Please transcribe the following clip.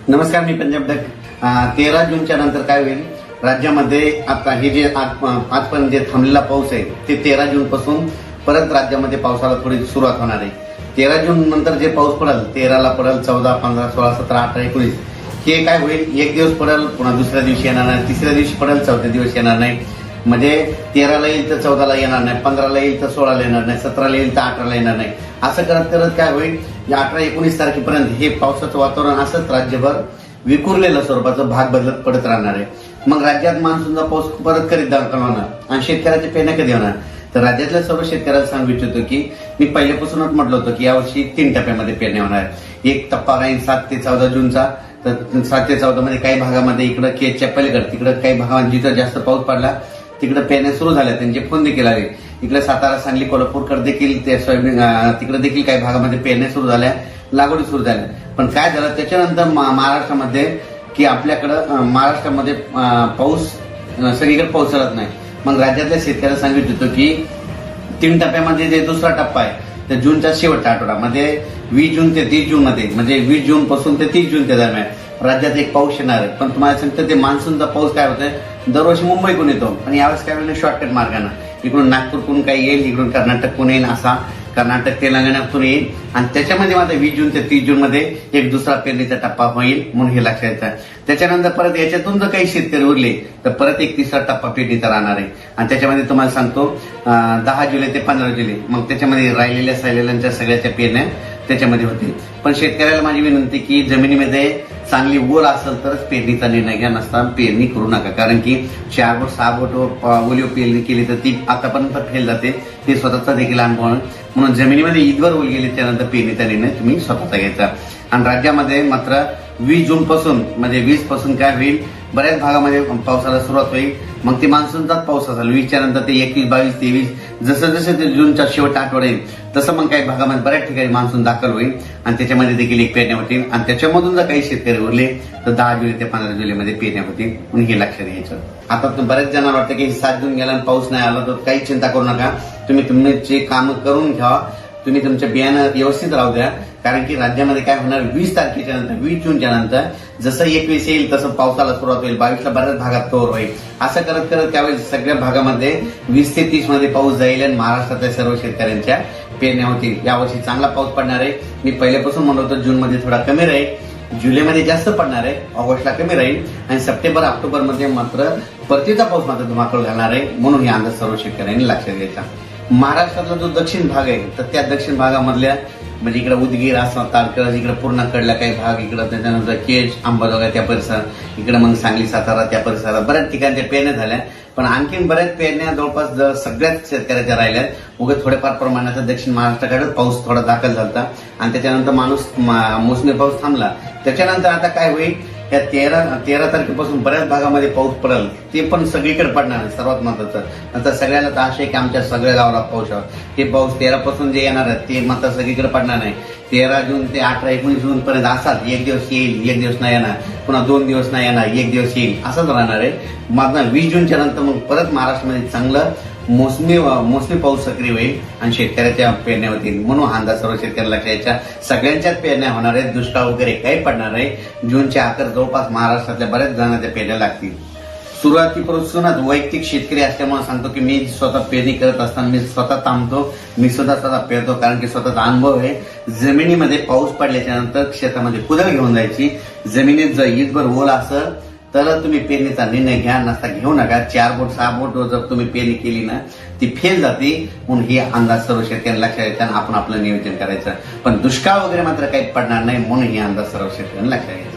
नमस्कार, मी पंजाब डक. 13 जूनच्या नंतर काय होईल राज्यामध्ये? आता हे जे आजपर्यंत जे थांबलेला पाऊस आहे ते 13 जून पासून परत राज्यामध्ये पावसाला थोडी सुरुवात होणार आहे. 13 जून नंतर जे पाऊस पडेल, 13ला पडेल, 14, 15, 16, 17, 18, 19 हे काय होईल, एक दिवस पडेल, पुन्हा दुसऱ्या दिवशी येणार नाही, तिसऱ्या दिवशी पडेल, चौथ्या दिवस येणार नाही. म्हणजे 13ला येईल तर 14ला येणार नाही, 15ला येईल तर 16ला येणार नाही, 17ला येईल तर 18ला येणार नाही. असं करत करत काय होईल, या 18-19 तारखेपर्यंत हे पावसाचं वातावरण असंच राज्यभर विखुरलेलं स्वरूपाचं भाग बदलत पडत राहणार आहे. मग राज्यात मान्सूनचा पाऊस परत करीत होणार आणि शेतकऱ्याचे पेरण्या कधी होणार? तर राज्यातल्या सर्व शेतकऱ्याला सांगू इच्छितो की मी पहिल्यापासूनच म्हटलं होतं की यावर्षी 3 टप्प्यामध्ये पेरण्या होणार. एक टप्पा राहील 7 ते 14 जूनचा. तर 7 ते 14 मध्ये काही भागामध्ये इकडं केजच्या पलीकडे तिकडे काही भागामध्ये जिथं जास्त पाऊस पडला तिकडे पेरण्या सुरू झाल्या, त्यांचे फोन देखील आले. इकडे सातारा, सांगली, कोल्हापूरकडे देखील ते सोयाबीन तिकडे देखील काही भागामध्ये पेरण्या सुरू झाल्या, लागवडी सुरू झाल्या. पण काय झालं त्याच्यानंतर महाराष्ट्रामध्ये की आपल्याकडं महाराष्ट्रामध्ये पाऊस सगळीकडे पाऊस चालत नाही. मग राज्यातल्या शेतकऱ्याला सांगितलं होतं की 3 टप्प्यामध्ये जे दुसरा टप्पा आहे तर जूनच्या शेवटच्या आठवड्यामध्ये 20 जून ते 30 जून मध्ये, म्हणजे 20 जून पासून ते 30 जूनच्या दरम्यान राज्यात एक पाऊस येणार आहे. पण तुम्हाला सांगतं ते मान्सूनचा पाऊस काय होतोय, दरवर्षी मुंबईकडून येतो पण यावेळेस काय होईल, शॉर्टकट मार्गाने इकडून नागपूरकडून काही येईल, इकडून कर्नाटककडून येईल, असा कर्नाटक तेलंगणातून येईल. आणि त्याच्यामध्ये मात्र 20 जून ते 30 जून मध्ये एक दुसरा पेरणीचा टप्पा होईल, म्हणून हे लक्षात येतं. त्याच्यानंतर परत याच्यातून जर काही शेतकरी उरले तर परत एक तिसरा टप्पा पेरणीचा राहणार आहे. आणि त्याच्यामध्ये तुम्हाला सांगतो 10 जुलै ते 15 जुलै, मग त्याच्यामध्ये राहिलेल्या सायलेल्यांच्या सगळ्याच्या पेरण्या त्याच्यामध्ये होतील. पण शेतकऱ्याला माझी विनंती की जमिनीमध्ये चांगली ओल असेल तरच पेरणीचा निर्णय घ्या, नसता पेरणी करू नका. कारण की 4 बोट 6 बोट ओलीव पेरणी केली तर ती आतापर्यंत फेल जाते, हे स्वतःचा देखील अनुभव आहे. म्हणून जमिनीमध्ये ईदवर ओल गेली त्यानंतर पेरणीचा निर्णय तुम्ही स्वतःचा घ्यायचा. आणि राज्यामध्ये मात्र 20 जून पासून, म्हणजे 20 पासून काय होईल, बऱ्याच भागामध्ये पावसाला सुरुवात होईल. मग ते मान्सूनचाच पाऊस असेल. 20च्या नंतर ते 21, 22, 23 जसं जसं ते जूनच्या शेवटच्या आठवडा येईल तसं मग काही भागामध्ये बऱ्याच ठिकाणी मान्सून दाखल होईल आणि त्याच्यामध्ये देखील एक पेरण्या होतील. आणि त्याच्यामधून जर काही शेतकरी उरले तर 10 जुलै ते 15 जुलैमध्ये पेरण्या होतील, म्हणून हे लक्षात घ्यायचं. आता बऱ्याच जणांना वाटतं की 7 जून गेला आणि पाऊस नाही आला, तर काही चिंता करू नका. तुम्ही तुमचे काम करून घ्या, तुम्ही तुमच्या बियाणं व्यवस्थित राहू द्या. कारण की राज्यामध्ये काय होणार, 20 तारखेच्या नंतर, 20 जूनच्या नंतर जसं 21 येईल तसं पावसाला सुरुवात होईल, 22ला बऱ्याच भागात कव्हर होईल. असं करत करत त्यावेळेस सगळ्या भागामध्ये 20 ते 30 मध्ये पाऊस जाईल आणि महाराष्ट्रातल्या सर्व शेतकऱ्यांच्या पेरण्या होतील. यावर्षी चांगला पाऊस पडणार आहे. मी पहिल्यापासून म्हणलो होतो जून मध्ये थोडा कमी राहील, जुलैमध्ये जास्त पडणार आहे, ऑगस्टला कमी राहील आणि सप्टेंबर ऑक्टोबर मध्ये मात्र परतीचा पाऊस मात्र धुमाकूळ घालणार आहे. म्हणून हे अंदाज सर्व शेतकऱ्यांनी लक्षात घ्यायचा. महाराष्ट्रातला जो दक्षिण भाग आहे तर त्या दक्षिण भागामधल्या, म्हणजे इकडे उदगीर, आसाम, तारकर्ली, इकडे पूर्ण कडल्या काही भाग, इकडे त्याच्यानंतर केज, अंबाजोगाई त्या परिसरात, इकडे मग सांगली, सातारा त्या परिसरात बऱ्याच ठिकाणी त्या पेरण्या झाल्या. पण आणखीन बऱ्याच पेरण्या जवळपास सगळ्याच शेतकऱ्याच्या राहिल्यात. उगाच थोड्याफार प्रमाणात दक्षिण महाराष्ट्राकडे पाऊस थोडा दाखल झाला आणि त्याच्यानंतर मोसमी पाऊस थांबला. त्याच्यानंतर आता काय होईल, या 13 तारखेपासून बऱ्याच भागामध्ये पाऊस पडेल, ते पण सगळीकडे पडणार आहे. सर्वात महत्वाचं नंतर सगळ्याला तर आशा आहे की आमच्या सगळ्या गावाला पाऊस हवा. ते पाऊस 13 पासून जे येणार आहे ते मात्र सगळीकडे पडणार नाही. 13 जून ते 18-19 जून पर्यंत असाच एक दिवस येईल, एक दिवस नाही येणार, पुन्हा 2 दिवस नाही येणार, एक दिवस येईल, असंच राहणार आहे. मात्र 20 जूनच्या नंतर मग परत महाराष्ट्रामध्ये चांगलं मोसमी पाऊस सक्रिय होईल आणि शेतकऱ्याच्या पेरण्या होतील. म्हणून हा अंदाज सर्व शेतकऱ्याला लक्षात, सगळ्यांच्याच पेरण्या होणार आहेत. दुष्काळ वगैरे काही पडणार नाही. जूनच्या अखेर जवळपास महाराष्ट्रातल्या बऱ्याच जणांच्या पेरण्या लागतील. सुरुवातीपासूनच वैयक्तिक शेतकरी असल्यामुळे सांगतो की मी स्वतः पेरणी करत असताना मी स्वतः थांबतो, मी स्वतः पेरतो. कारण की स्वतःचा अनुभव आहे. जमिनीमध्ये पाऊस पडल्याच्या नंतर शेतामध्ये कुदळ घेऊन जायची. जमिनीत जर ईदभर ओल असेल तर तुम्ही पेरणीचा निर्णय घ्या, नसता घेऊ नका. 4 बोट 6 बोट जर तुम्ही पेरणी केली ना ती फेल जाते. म्हणून हे अंदाज सर्व शेतकऱ्यांना लक्षात येतात. आपण आपलं नियोजन करायचं. पण दुष्काळ वगैरे मात्र काही पडणार नाही, म्हणून हे अंदाज सर्व शेतकऱ्यांना लक्षात घ्यायचा.